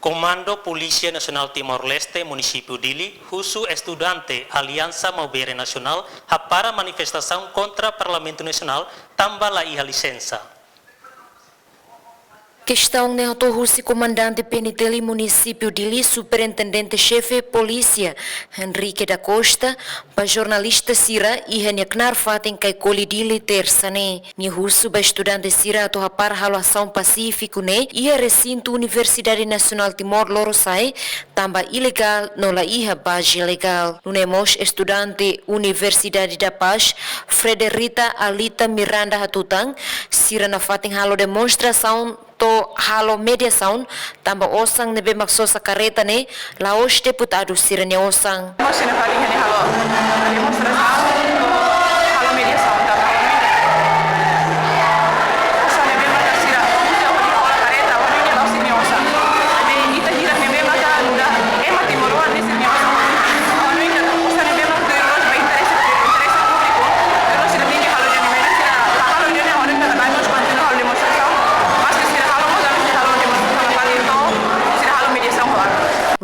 Comando Polícia Nacional Timor-Leste, Município Dili, Husu Estudante Aliança Maubere Nacional, para manifestação contra o Parlamento Nacional, também lá a licença. Questão ne Russi comandante peniteli município Dili, superintendente-chefe polícia Henrique da Costa, para jornalista Sira e Heneknar fatem kai coli Dili terça ne. Ni Russo ba estudante Sira to par halação pacífico ne e recinto Universidade Nacional Timor Leste tamba ilegal no la iha base legal. Nunemos estudante Universidade da Paz Frederita Alita Miranda Hatutang Sira na fatem halo demonstração to halo mediação tamba osang nebe makso sa kareta ne laos deputado Sira ne osang. Nós na farinha ne halo demonstração to halo mediação tamba osa nebe maka Sira usa hodi halo kareta wani ne laos ne osa ade ita hira nebe maka luda ema timoroa ne ne osa wani ne osa nebe maka de los 20 interesse público pero Sira ne halo ne nebe Sira halo ne halo ne kada nós continua halo demonstração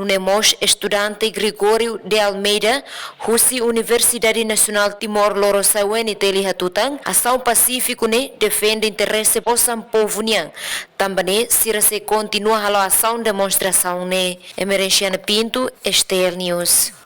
Nunemos estudante Gregório de Almeida, Russi Universidade Nacional Timor Leste e Teli Hatutang, ação pacífico ne defende interesse possam povo niang. Também Sira se continua a ação demonstração ne. Emerenciana Pinto, Estel News.